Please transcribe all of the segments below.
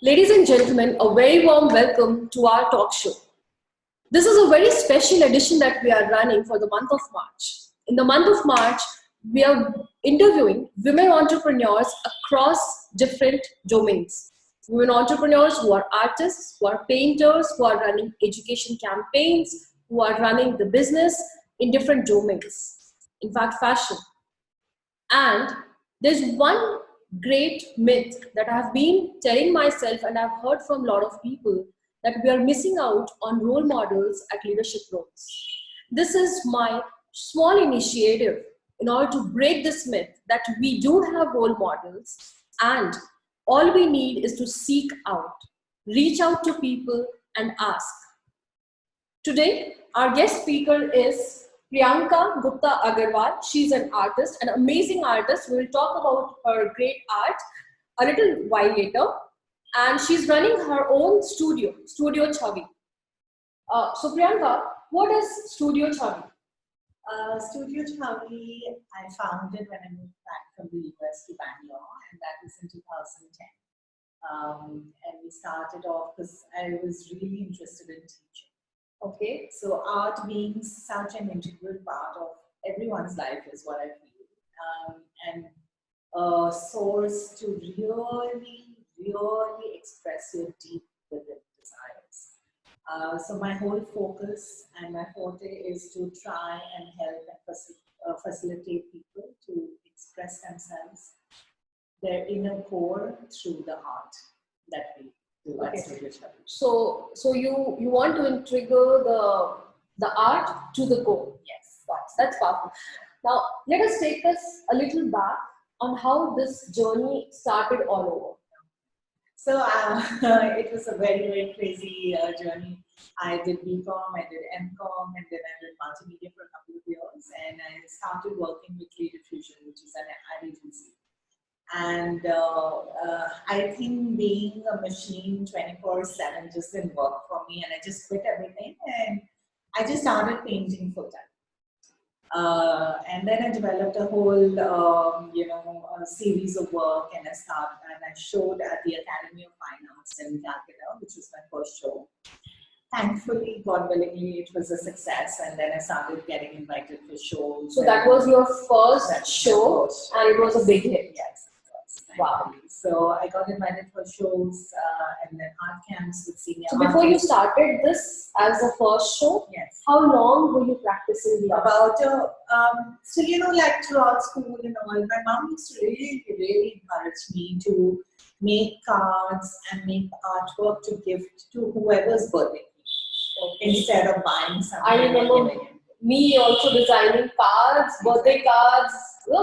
Ladies and gentlemen, a very warm welcome to our talk show. This is a very special edition that we are running for the month of March. In the month of March, we are interviewing women entrepreneurs across different domains. Women entrepreneurs who are artists, who are painters, who are running education campaigns, who are running the business in different domains. In fact, fashion. And there's one great myth that I've been telling myself and I've heard from a lot of people that we are missing out on role models at leadership roles. This is my small initiative in order to break this myth that we do have role models and all we need is to seek out, reach out to people and ask. Today, our guest speaker is Priyanka Gupta Agarwal. She's an artist, an amazing artist. We will talk about her great art a little while later. And she's running her own studio, Studio Chhavi. So Priyanka, what is Studio Chhavi? Studio Chhavi, I founded when I moved back from the US to Bangalore, and that was in 2010. And we started off because I was really interested in teaching. Okay, so art being such an integral part of everyone's life is what I feel, and a source to really express your deep within desires. So my whole focus and my forte is to try and help and facilitate people to express themselves, their inner core through the art that we do at Studio Chhavi. So you want to trigger the art to the core. Yes. That's powerful. Now let us take us a little back on how this journey started all over. So it was a very crazy journey. I did BCom, I did MCom, and then I did multimedia for a couple of years, and I started working with Creative Fusion, which is an ad agency. And I think being a machine 24/7 just didn't work for me, and I just quit everything and I just started painting full time. And then I developed a whole, a series of work, and I showed at the Academy of Fine Arts in Calcutta, which was my first show. Thankfully, God willingly, it was a success, and then I started getting invited for shows. So that was your first show, and it was a big hit. Yes. Wow. So I got invited for shows and then art camps with senior artists. So before you started this as a first show, yes. How long were you practicing the art? About, like throughout school and all, my mom used to really encourage me to make cards and make artwork to gift to whoever's birthday instead of buying something. I remember me also designing cards, birthday cards,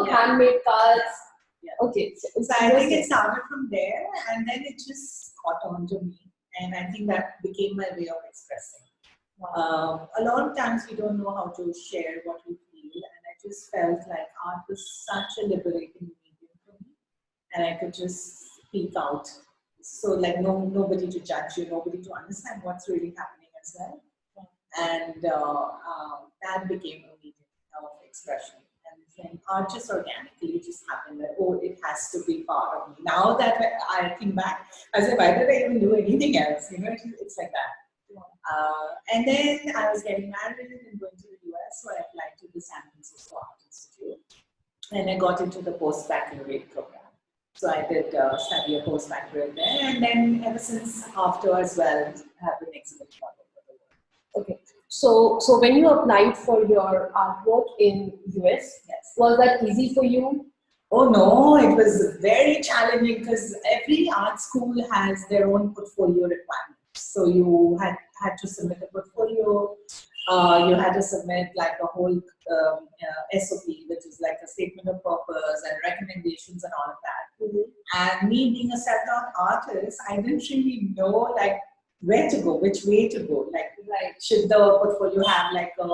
handmade cards. Yeah. Okay. So I think it started from there, and then it just caught on to me, and I think that became my way of expressing. Wow. A lot of times we don't know how to share what we feel, and I just felt like art was such a liberating medium for me, and I could just speak out. So like nobody to judge you, nobody to understand what's really happening as well, and that became a medium of expression. And art just organically just happened that, it has to be part of me. Now that I think back, I said, why did I even do anything else? It's like that. And then I was getting married and going to the US, so I applied to the San Francisco Art Institute, and I got into the post-baccalaureate program. So I did study a post-baccalaureate there, and then ever since after as well, have been exhibiting all over the world. Okay. So when you applied for your artwork in US, yes. Was that easy for you? Oh no, it was very challenging because every art school has their own portfolio requirements. So you had to submit a portfolio. You had to submit like a whole SOP, which is like a statement of purpose and recommendations and all of that. Mm-hmm. And me being a self-taught artist, I didn't really know like where to go, which way to go. Like should the portfolio have like a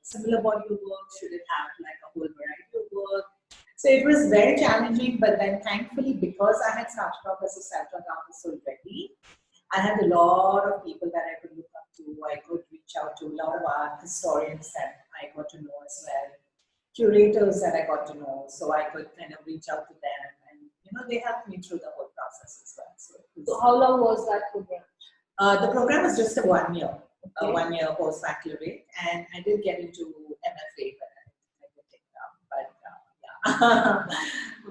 similar body of work? Should it have like a whole variety of work? So it was very challenging, but then thankfully, because I had started off as a self-taught artist already, I had a lot of people that I could look up to. I could reach out to a lot of art historians that I got to know as well, curators that I got to know, so I could kind of reach out to them and they helped me through the whole process as well. So how long was that program? The program was just a 1 year, Okay. 1 year post-baccalaureate, and I did get into MFA, but I didn't take it up. But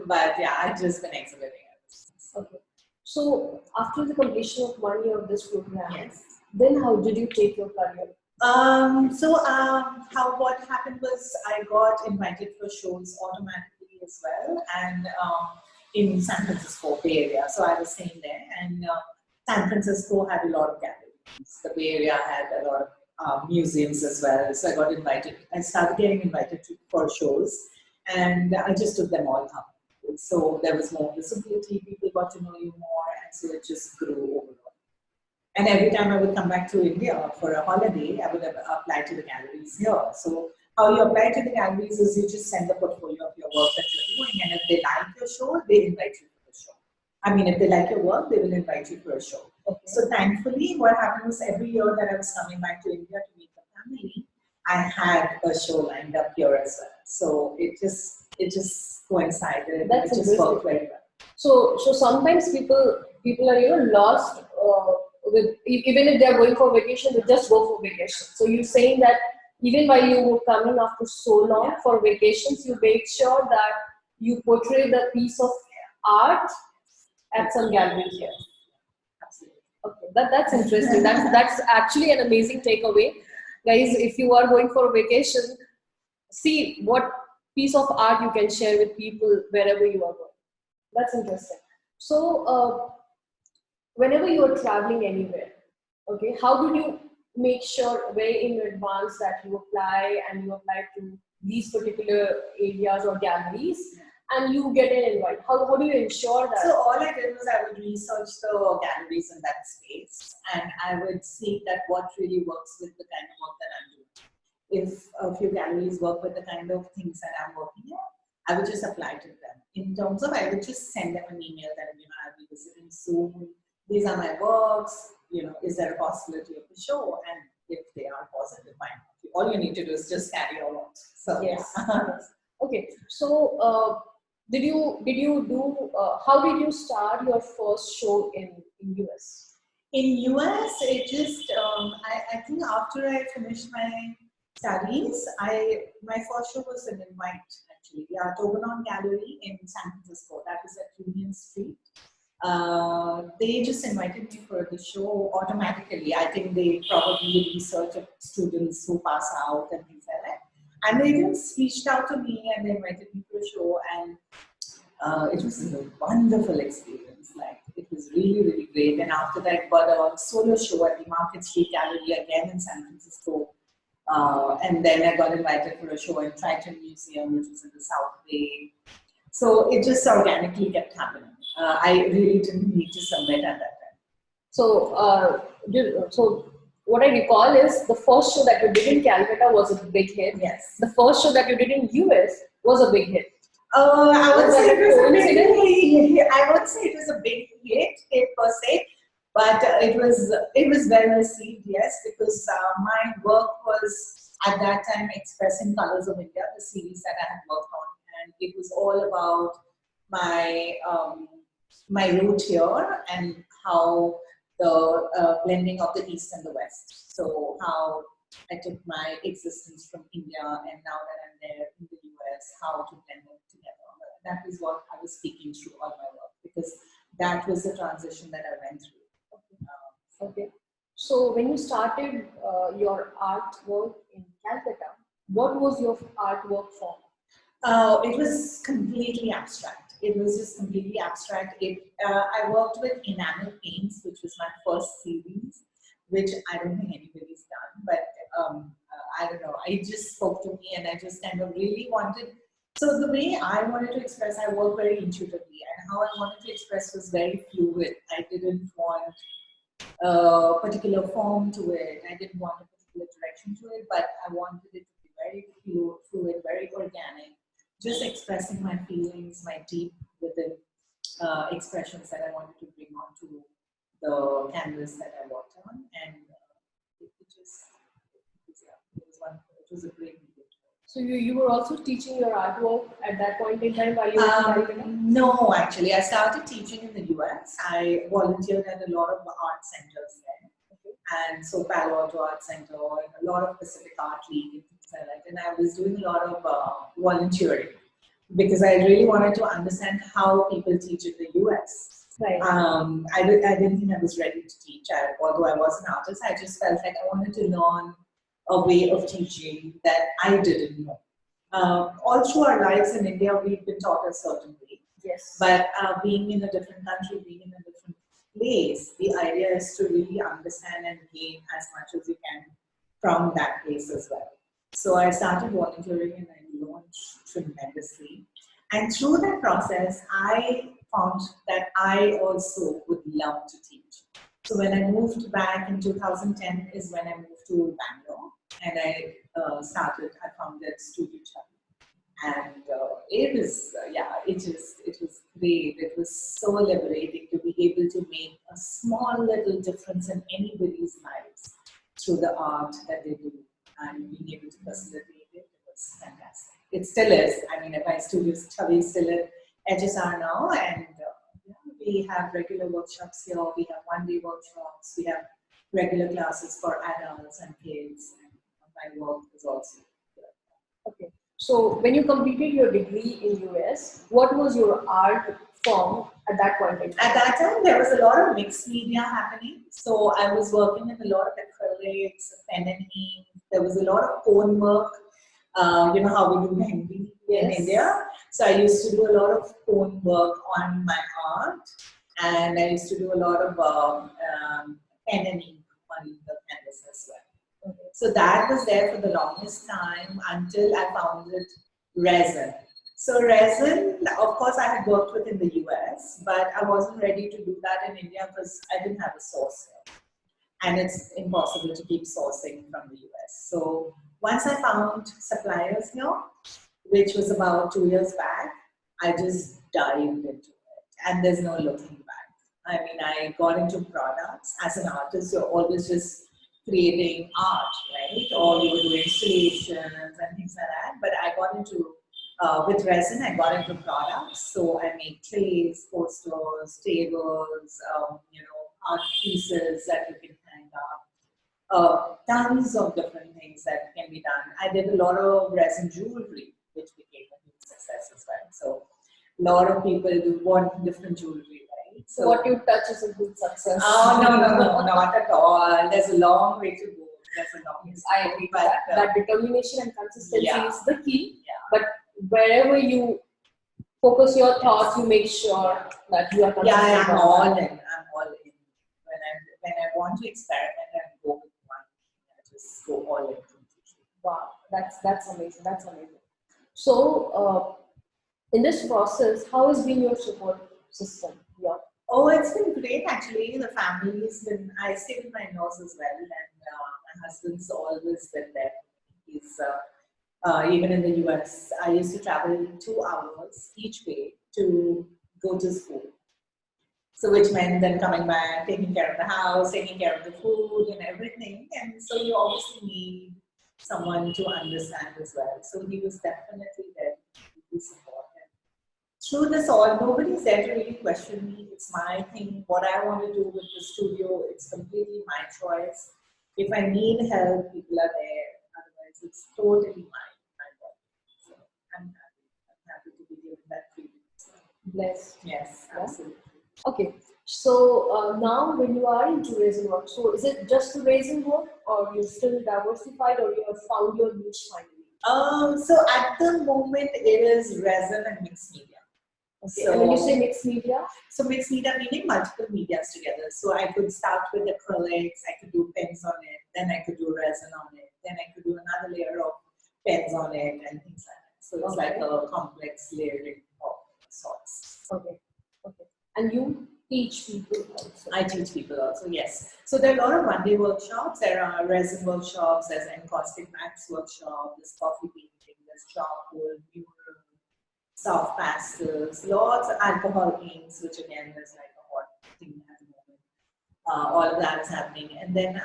but yeah, I've just been exhibiting ever since. Okay. So after the completion of 1 year of this program, Yes. then how did you take your career? What happened was I got invited for shows automatically as well, and in San Francisco Bay Area. So I was staying there, and San Francisco had a lot of galleries. The Bay Area had a lot of museums as well. So I got invited. I started getting invited for shows, and I just took them all up. So there was more visibility. People got to know you more, and so it just grew overall. And every time I would come back to India for a holiday, I would apply to the galleries here. So how you apply to the galleries is you just send the portfolio of your work that you're doing, and if they like your show, they invite you for the show. I mean, if they like your work, they will invite you for a show. Okay. So thankfully, what happened was every year that I was coming back to India to meet the family, I had a show lined up here as well. So it just coincided. That's it just worked very well. So sometimes people are lost with, even if they are going for vacation, they just go for vacation. So you're saying that even while you were coming after so long for vacations, you made sure that you portray the piece of art at some gallery here. Absolutely. Okay, that's interesting. That's actually an amazing takeaway, guys. If you are going for a vacation, see what piece of art you can share with people wherever you are going. That's interesting. So, whenever you are traveling anywhere, okay, how did you make sure way in advance that you apply to these particular areas or galleries and you get an invite? How do you ensure that? So all I did was I would research the galleries in that space, and I would see that what really works with the kind of work that I'm doing. If a few galleries work with the kind of things that I'm working on, I would just apply to them. In terms of, I would just send them an email that, I'll be visiting soon. These are my works. Is there a possibility of the show? And if they are positive, fine. All you need to do is just carry your works. So yes. Okay. So did you do? How did you start your first show in US? In US, it just I think after I finished my studies, my first show was an invite actually. Yeah, Togonon Gallery in San Francisco. That is at Union Street. They just invited me for the show automatically. I think they probably research of students who pass out and things like that. And they just reached out to me and they invited me for a show, and it was a wonderful experience. Like, it was really, really great. And after that, I got a solo show at the Market Street Gallery again in San Francisco. And then I got invited for a show in Triton Museum, which is in the South Bay. So it just organically kept happening. I really didn't need to submit at that time. So, so what I recall is the first show that you did in Calcutta was a big hit. Yes. The first show that you did in US was a big hit. I would say it was a big hit. I would say it was a big hit per se, but it was well received. Yes, because my work was at that time expressing colors of India, the series that I had worked on, and it was all about my root here and how the blending of the East and the West. So how I took my existence from India, and now that I'm there in the US, how to blend them together. That is what I was speaking through all my work, because that was the transition that I went through. Okay. So when you started your artwork in Calcutta, what was your artwork form? It was completely abstract. It was just completely abstract. I worked with enamel paints, which was my first series, which I don't think anybody's done, but I don't know. It just spoke to me, and I just kind of really wanted. So the way I wanted to express, I work very intuitively, and how I wanted to express was very fluid. I didn't want a particular form to it. I didn't want a particular direction to it, but I wanted it to be very fluid, very organic. Just expressing my feelings, my deep within expressions that I wanted to bring onto the canvas that I worked on, and it was wonderful. It was a great medium. So you were also teaching your artwork at that point in time while you were in Calcutta? No, actually, I started teaching in the US. I volunteered at a lot of art centers there. And so Palo Alto Art Center and a lot of Pacific Art League and things like that. And I was doing a lot of volunteering because I really wanted to understand how people teach in the US. Right. I didn't think I was ready to teach. Although I was an artist, I just felt like I wanted to learn a way of teaching that I didn't know. All through our lives in India, we've been taught a certain way. Yes. But being in a different country, being in a different place, the idea is to really understand and gain as much as you can from that place as well. So I started volunteering and I learned tremendously. And through that process, I found that I also would love to teach. So when I moved back in 2010 is when I moved to Bangalore and I founded Studio Chhavi. And it was great. It was so liberating to be able to make a small little difference in anybody's lives through the art that they do and being able to facilitate it. It was fantastic. It still is. I mean, my studio Chhavi is still at HSR now, and we have regular workshops here. We have one-day workshops. We have regular classes for adults and kids. And my work is also here. Okay. So when you completed your degree in US, what was your art form at that point in time? At that time, there was a lot of mixed media happening. So I was working in a lot of acrylics, pen and ink. There was a lot of cone work. You know how we do mehendi in India. So I used to do a lot of cone work on my art, and I used to do a lot of pen and ink on the canvas as well. Okay. So that was there for the longest time until I found it resin. So resin, of course, I had worked with in the US, but I wasn't ready to do that in India because I didn't have a source here. And it's impossible to keep sourcing from the US. So once I found suppliers here, which was about 2 years back, I just dived into it. And there's no looking back. I mean, I got into products. As an artist, you're always just creating art, right? Or you would do installations and things like that. But I got into, with resin, I got into products. So I made trays, posters, tables, art pieces that you can hang up. Tons of different things that can be done. I did a lot of resin jewelry, which became a huge success as well. So a lot of people do want different jewelry, right? So what you touch is a good success. Oh, no, not at all. There's a long way to go. There's a long way to go. I agree, but that determination and consistency is the key. Yeah. But wherever you focus your thoughts, you make sure that you are consistent. Yeah, I'm all in. I'm all in. When I want to experiment and go with one, I just go all in. Wow, that's amazing. That's amazing. So, in this process, how has been your support system? Yeah. Oh, it's been great actually. The family's been. I stay with my in-laws as well, and my husband's always been there. He's even in the US. I used to travel 2 hours each way to go to school. So which meant then coming back, taking care of the house, taking care of the food and everything. And so you obviously need someone to understand as well. So he was definitely there to support him. Through this all, nobody's there to really question me. It's my thing. What I want to do with the studio, it's completely my choice. If I need help, people are there. Otherwise, it's totally my work. So I'm happy to be given that freedom. Blessed. Yes, absolutely. Okay, so now when you are into resin work, so is it just the resin work, or you still diversified, or you have found your niche finally? So at the moment, it is resin and mixed media. Okay. So, and when you say mixed media? So mixed media meaning multiple medias together. So I could start with acrylics, I could do pens on it, then I could do resin on it, then I could do another layer of pens on it and things like that. So it's like a complex layering of sorts. Okay. Okay. And you teach people also? I teach people also, yes. So there are a lot of one-day workshops. There are resin workshops, there's encaustic wax workshop, there's coffee painting, there's charcoal, mural, soft pastels, lots of alcohol inks, which again is like a hot thing at the moment. All of that is happening. And then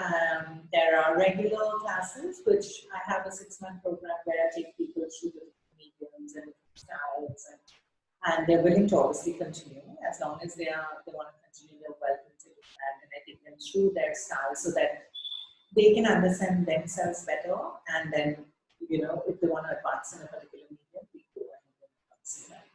there are regular classes, which I have a 6-month program where I take people through different mediums and different styles, and they're willing to obviously continue as long as they want to continue. They're welcome to do that, and I take them through their style so that they can understand themselves better, and then if they want to advance in a particular medium, we go and advance in that.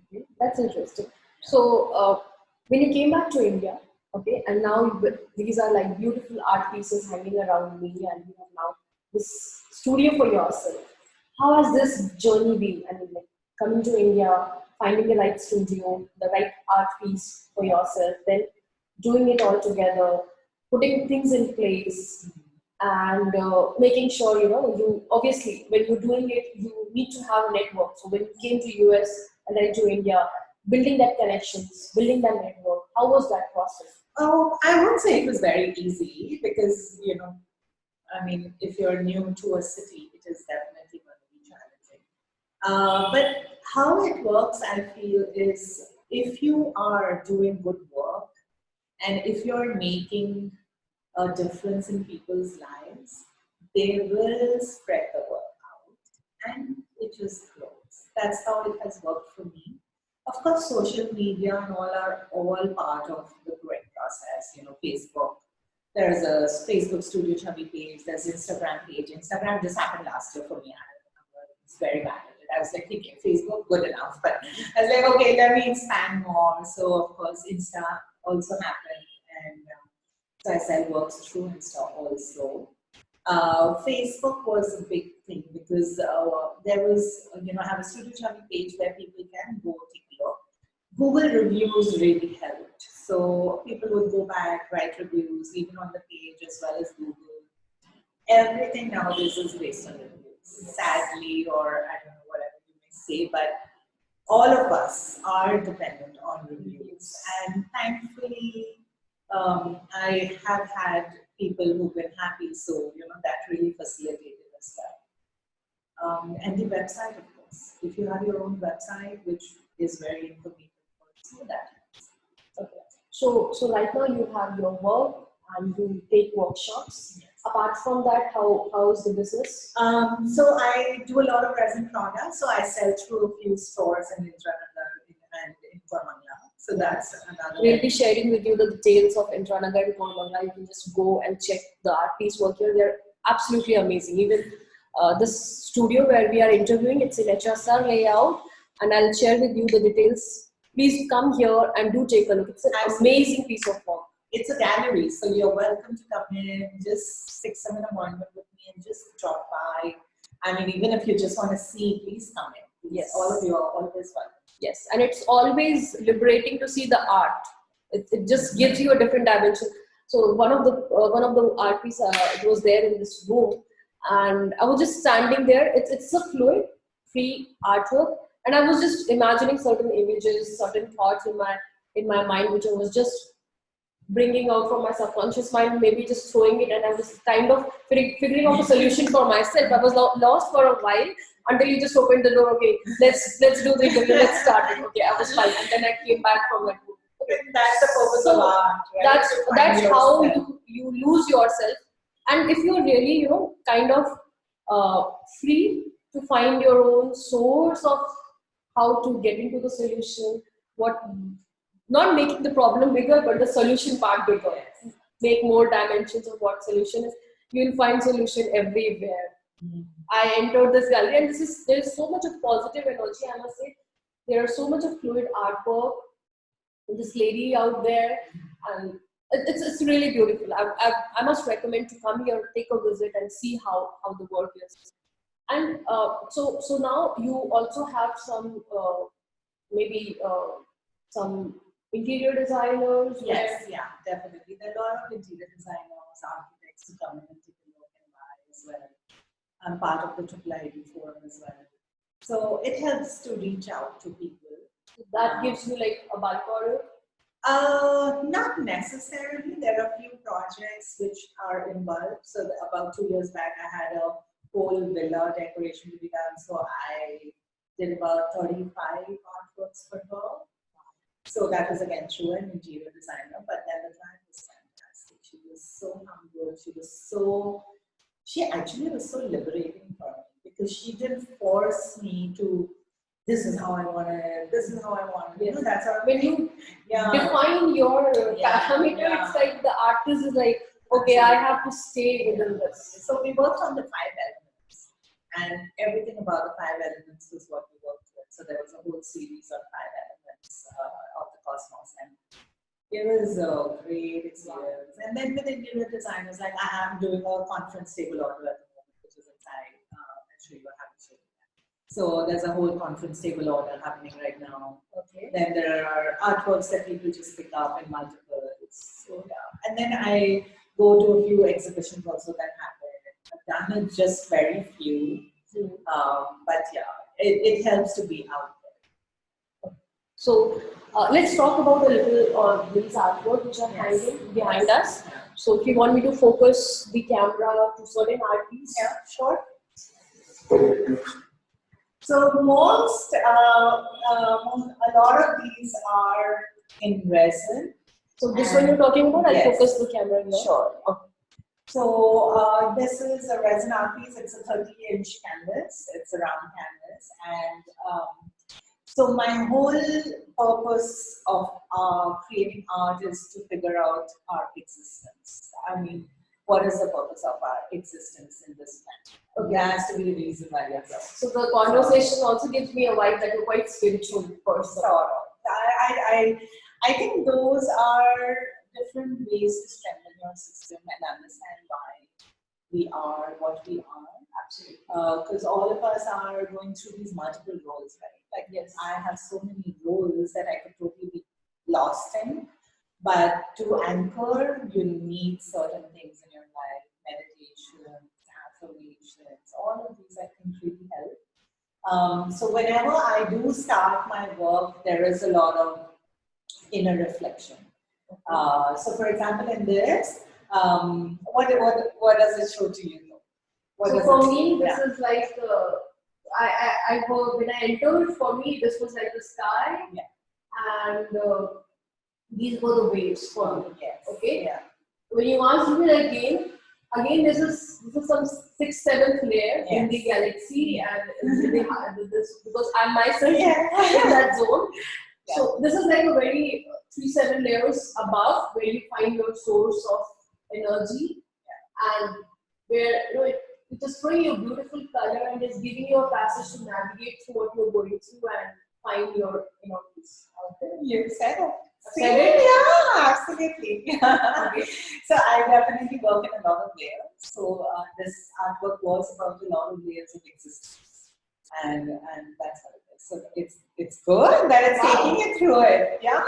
Okay, that's interesting. So, when you came back to India, okay, and now these are like beautiful art pieces hanging around me, and you have now this studio for yourself. How has this journey been? I mean, like coming to India, finding the right studio, the right art piece for yourself, then doing it all together, putting things in place, and making sure you obviously when you're doing it, you need to have a network. So when you came to US and then to India, building that connections, building that network, how was that process? Oh, I won't say it was very easy because, I mean, if you're new to a city, it is definitely going to be challenging. But how it works, I feel, is if you are doing good work and if you're making a difference in people's lives, they will spread the word out and it just grows. That's how it has worked for me. Of course, social media and all are all part of the growing process. Facebook. There's a Facebook Studio Chhavi page. There's Instagram page. Instagram just happened last year for me. I don't remember. It's very bad. I was like, okay, Facebook, good enough. But I was like, okay, let me expand more. So of course, Insta also happened, and so I sell works through Insta also. Facebook was a big thing because there was, I have a Studio Chhavi page where people can go take a look. Google reviews really helped. So people would go back, write reviews, even on the page as well as Google. Everything nowadays is based on reviews, sadly, or I don't know, whatever you may say, but all of us are dependent on reviews. And thankfully, I have had people who've been happy, so that really facilitated as well. And the website, of course. If you have your own website, which is very informative, so that helps. Okay. So right now you have your work and you take workshops. Yes. Apart from that, how is the business? So I do a lot of resin products. So I sell through a few stores in Intranagar and in Kormangla. So that's another. We'll be sharing with you the details of Intranagar and Kolkata. You can just go and check the art piece work here. They're absolutely amazing. Even this studio where we are interviewing, it's in HSR layout, and I'll share with you the details. Please come here and do take a look. It's an amazing piece of work. It's a gallery, so you're welcome to come in, just 6, 7 appointment with me and just drop by. I mean, even if you just want to see, please come in. Yes. All of you are always welcome. Yes, and it's always liberating to see the art. It just gives you a different dimension. So one of the art piece it was there in this room, and I was just standing there. It's a fluid, free artwork, and I was just imagining certain images, certain thoughts in my mind, which I was just bringing out from my subconscious mind, maybe just throwing it, and I was kind of figuring out a solution for myself. I was lost for a while until you just opened the door. Okay, let's do the interview. Let's start it. Okay, I was fine, and then I came back from that. Okay, that's the purpose of art, right? That's how you lose yourself, and if you're really kind of free to find your own source of how to get into the solution, not making the problem bigger, but the solution part bigger. Make more dimensions of what solution is. You'll find solution everywhere. I entered this gallery, and there's so much of positive energy. I must say, there are so much of fluid artwork. This lady out there, and it's really beautiful. I must recommend to come here, take a visit, and see how the work is. And so now you also have some maybe some interior designers. Yes, yeah, definitely. There are a lot of interior designers, architects to come in and take a look and buy as well. I'm part of the Triple ID forum as well. So it helps to reach out to people. That gives you like a bulk order? Not necessarily. There are a few projects which are in bulk. So about 2 years back, I had a whole villa decoration to be done. So I did about 35 artworks for her. So that was again through an interior designer. But then the client was fantastic. She was so humble. She actually was so liberating for me because she didn't force me to. This is how I want it. This is how I want it. Yes. That's how When you define your parameter, it's like the artist is like, okay, I have to stay within this. So we worked on the 5 elements, and everything about the 5 elements was what we worked with. So there was a whole series of 5 elements of the cosmos, and it was a great experience. And then with interior designers, like I am doing a conference table order at the moment, which is inside. I'll show you what happens. So there's a whole conference table order happening right now. Okay. Then there are artworks that people just pick up in multiples. So yeah. And then I go to a few exhibitions also that happen. I've done it just very few. But yeah, it helps to be out there. So let's talk about a little on these artwork which are hanging behind us. So if you want me to focus the camera to certain art piece. Yeah, sure. So most, a lot of these are in resin. So this one you're talking about, I'll focus the camera here. Sure. Okay. So this is a resin art piece. It's a 30-inch canvas. It's a round canvas, and so my whole purpose of creating art is to figure out our existence. I mean, what is the purpose of our existence in this planet? Okay, there has to be a reason why we are here. So the conversation also gives me a vibe that you're quite spiritual person. Sort of. I think those are different ways to strengthen your system and understand why we are what we are. Absolutely. Because all of us are going through these multiple roles, right? Like, yes, I have so many roles that I could totally be lost in. But to anchor, you need certain things in your life, meditation, affirmations, all of these I think really help. So whenever I do start my work, there is a lot of inner reflection. So for example, in this, what does it show to you? So for me, this is like, when I entered, for me, this was like the sky, and these were the waves for me. Yes. Okay. Yeah. When you ask me again, this is some 6th, 7th layer in the galaxy, and this because I'm myself in that zone. Yeah. So this is like a very 3-7 layers above where you find your source of energy, and where it is throwing you a beautiful color and is giving you a passage to navigate through what you're going through and find your inner peace out there. You said it. Yeah, absolutely. Okay. So I definitely work in a lot of layers. So this artwork was about a lot of layers of existence, and that's how it is. So it's good that it's taking you through it. Yeah.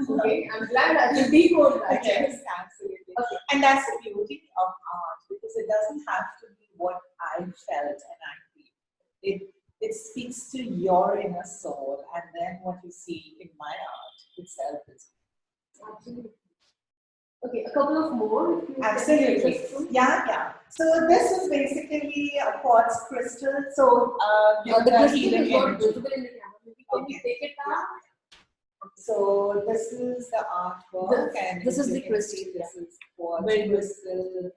Okay, I'm glad that you decode that. Yes, absolutely. Okay. And that's the beauty of art, because it doesn't have to be what I felt and I feel. It speaks to your inner soul, and then what you see in my art itself is. Absolutely. Okay, a couple of more. Absolutely. Yeah. So this is basically a quartz crystal. So the crystal is not visible in the camera. Maybe can you take it down? So this is the artwork, and this is the crystal. This is quartz crystal.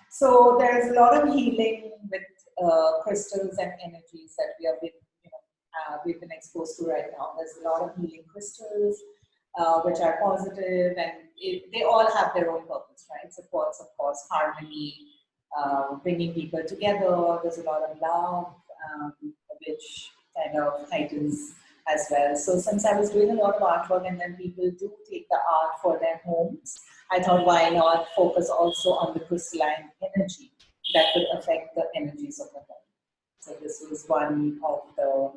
So there's a lot of healing with crystals and energies that we've been exposed to right now. There's a lot of healing crystals which are positive, and they all have their own purpose, right? So quartz, of course, harmony, bringing people together. There's a lot of love, which kind of heightens as well. So since I was doing a lot of artwork, and then people do take the art for their homes, I thought, why not focus also on the crystalline energy that could affect the energies of the home. So this was one of the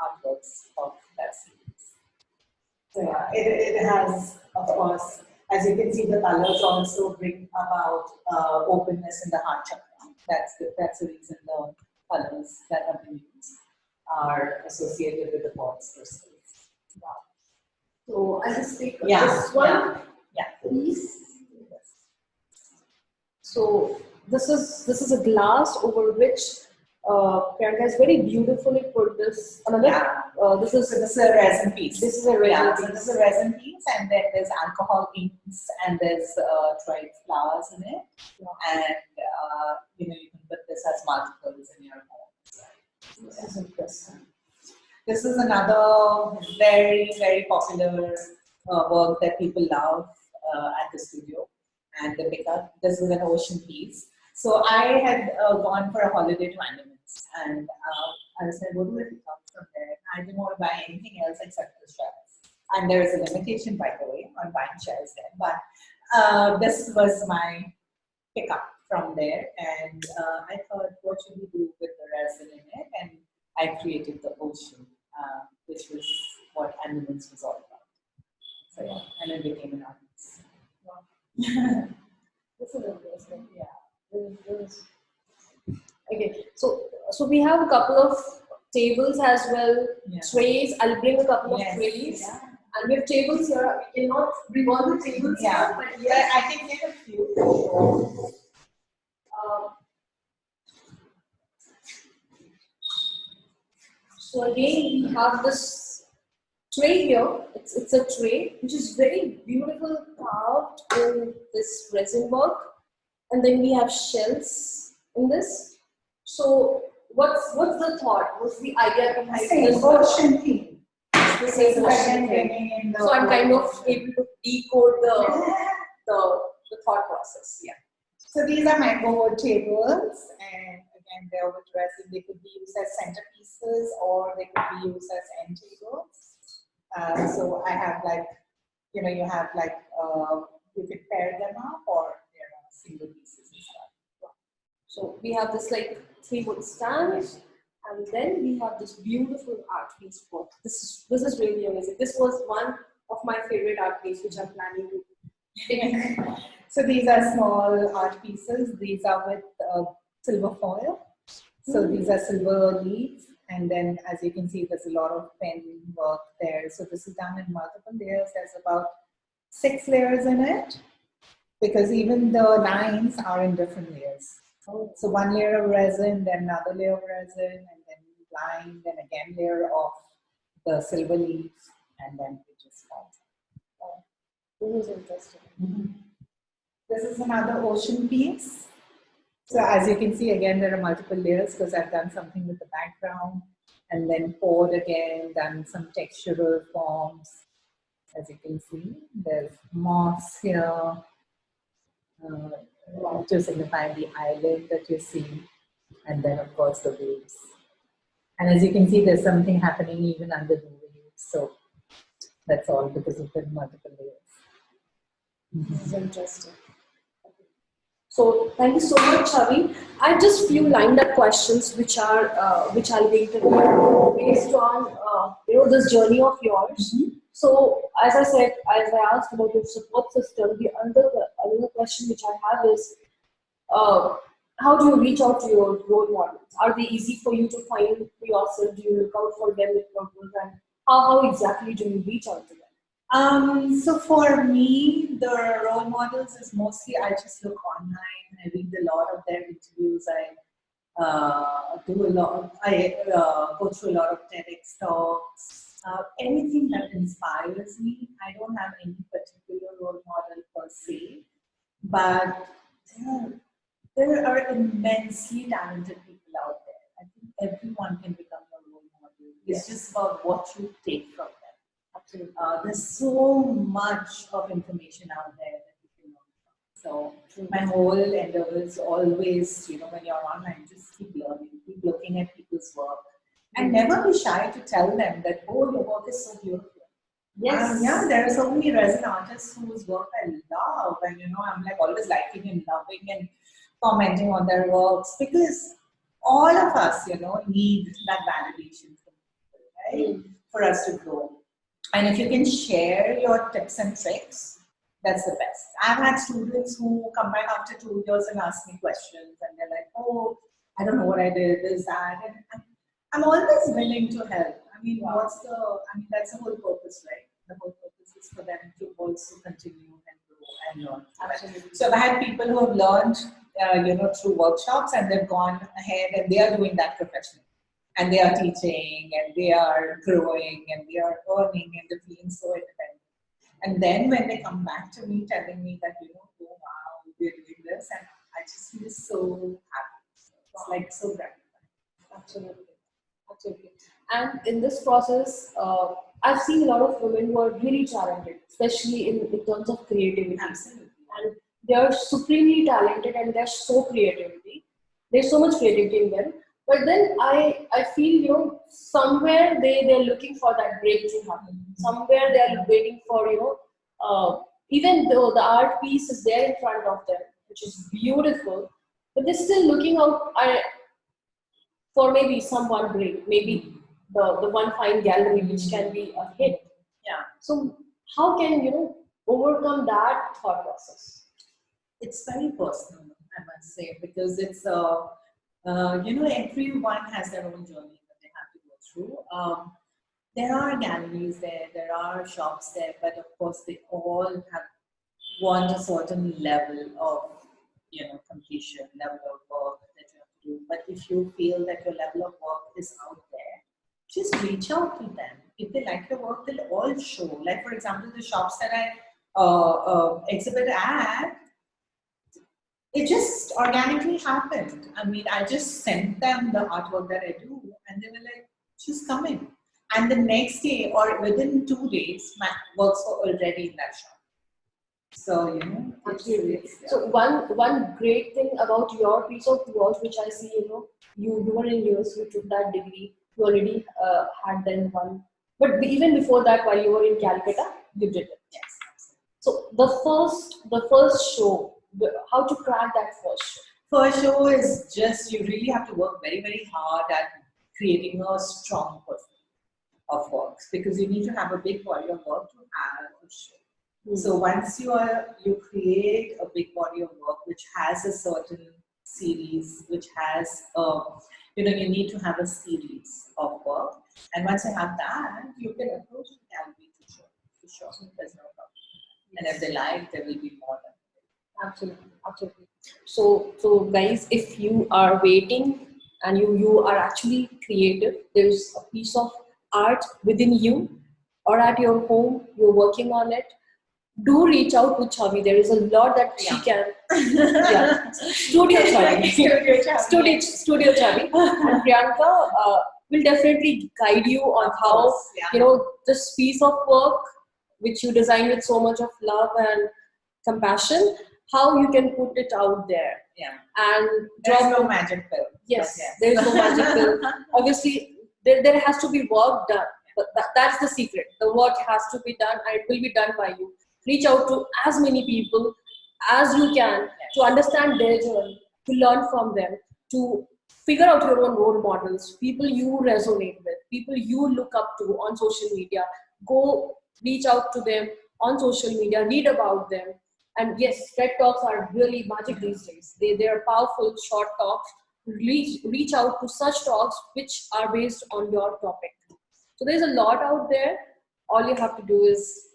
artworks of that series. So yeah, it has, of course, as you can see, the colors also bring about openness in the heart chakra. That's the reason the colors that have been used are associated with the quartz crystals. Wow. So I just take this one. Please. So this is a glass over which Priyanka has very beautifully put this. Another, this is a resin piece. This is a resin piece. So this is a resin piece, and then there's alcohol inks, and there's dried flowers in it, and you can put this as multiples in your home. This is interesting. This is another very, very popular work that people love at the studio, and they pick up. This is an ocean piece. So I had gone for a holiday to Andamans, and I said, what do I pick up from there? I didn't want to buy anything else except the shells. And there is a limitation, by the way, on buying shells there. But this was my pickup from there, and I thought, what should we do with the resin in it? And I created the ocean, which was what Andamans was all about. So yeah, and it became an artist. Wow. This is interesting. Yeah. Okay, so we have a couple of tables as well, trays. I'll bring a couple of trays. Yeah. And we have tables here. We cannot bring all the tables here, but yes, I can get a few. So again, we have this tray here. It's a tray which is very beautiful, carved in this resin work, and then we have shells in this. So what's the thought? What's the idea behind this ocean theme? This is ocean theme. So I'm kind of able to decode the thought process. Yeah. So these are mango wood tables, and again, they're with resin. They could be used as centerpieces, or they could be used as end tables. So I have you could pair them up, or they're single pieces and stuff. So we have this 3-wood stand, and then we have this beautiful art piece work. This is really amazing. This was one of my favorite art pieces, which I'm planning to take. So these are small art pieces. These are with silver foil. So these are silver leaves, and then as you can see, there's a lot of pen work there. So this is done in multiple layers. There's about 6 layers in it, because even the lines are in different layers. So one layer of resin, then another layer of resin, and then line, then again layer of the silver leaves, and then it just falls. This is interesting. Mm-hmm. This is another ocean piece. So as you can see, again, there are multiple layers because I've done something with the background, and then poured again, done some textural forms. As you can see, there's moss here to signify the island that you see, and then of course the waves. And as you can see, there's something happening even under the waves. So that's all because of the multiple layers. This is interesting. So thank you so much, Chhavi. I have just few lined up questions which I'll be interviewing based on this journey of yours. Mm-hmm. So as I asked about your support system, the another question which I have is, how do you reach out to your role models? Are they easy for you to find for yourself? Do you look out for them with purpose? And how exactly do you reach out to them? So for me, the role models is mostly I just look online. I read a lot of their interviews. I go through a lot of TEDx talks. Anything that inspires me. I don't have any particular role model per se, but there are immensely talented people out there. I think everyone can become a role model. It's just about what you take from them. Absolutely. There's so much of information out there that you can learn from. So my whole endeavor is always, when you're online, just keep learning, keep looking at people's work, and never be shy to tell them that, oh, your work is so beautiful. Yes. There are so many resin artists whose work I love, and I'm always liking and loving and commenting on their works, because all of us, need that validation from people, right? For us to grow. And if you can share your tips and tricks, that's the best. I've had students who come back after 2 years and ask me questions, and they're like, oh, I don't know what I did, this, that. And I'm always willing to help. That's the whole purpose, right? The whole purpose is for them to also continue and grow. and learn. Absolutely. So I've had people who have learned, through workshops, and they've gone ahead and they are doing that professionally. And they are teaching, and they are growing, and they are earning, and they're feeling so independent. And then when they come back to me telling me that, oh wow, we're doing this, and I just feel so happy. It's like so gratifying. Absolutely. Absolutely. And in this process, I've seen a lot of women who are really talented, especially in terms of creativity. Absolutely. And they are supremely talented and they're so creativity. There's so much creativity in them. But then I feel, somewhere they're looking for that breakthrough happen. Somewhere they're waiting for, even though the art piece is there in front of them, which is beautiful, but they're still looking out for maybe someone great, maybe the one fine gallery which can be a hit. Yeah. So how can overcome that thought process? It's very personal, I must say, because it's everyone has their own journey that they have to go through. There are galleries there are shops there, but of course they all want a certain level of completion, level of work that you have to do. But if you feel that your level of work is out there, just reach out to them. If they like your work, they'll all show. Like for example, the shops that I exhibit at, it just organically happened. I mean, I just sent them the artwork that I do, and they were like, just come in. And the next day or within 2 days, my works were already in that shop. So, Absolutely. So one great thing about your piece of work, which I see, you were in US, you took that degree, you already had then one. But even before that, while you were in Calcutta, you did it. Yes, absolutely. So the first show, how to crack that first show? First show is just, you really have to work very, very hard at creating a strong portfolio of works, because you need to have a big body of work to have a show. So once you create a big body of work which has a certain series, which has you need to have a series of work, and once you have that, you can approach the gallery to show. There's no problem. And if they like, there will be more than that. Absolutely, absolutely. So guys, if you are waiting and you are actually creative, there's a piece of art within you or at your home, you're working on it, do reach out to Chhavi. There is a lot that she can. Yeah. Studio Chhavi. Studio Chhavi. And Priyanka will definitely guide you on how, this piece of work, which you designed with so much of love and compassion, how you can put it out there. Yeah. And there's no magic pill. Yes, there is no magic pill. Obviously, there has to be work done. But that's the secret. The work has to be done, and it will be done by you. Reach out to as many people as you can to understand their journey, to learn from them, to figure out your own role models, people you resonate with, people you look up to on social media. Go reach out to them on social media, read about them. And yes, TED Talks are really magic these days. They are powerful short talks. Reach out to such talks which are based on your topic. So there's a lot out there. All you have to do is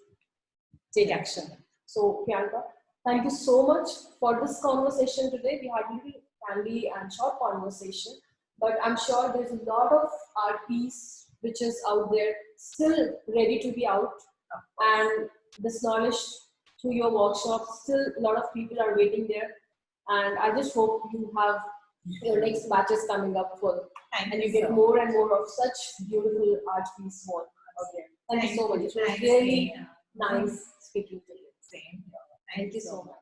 take action. So Priyanka, thank you so much for this conversation today. We had a little candid and short conversation, but I'm sure there's a lot of art piece which is out there still ready to be out, and this knowledge through your workshops, still a lot of people are waiting there, and I just hope you have your next batches coming up full, and you get more and more of such beautiful art piece work out there. Thank you so much. It was really nice speaking to you. Same. Thank you so much.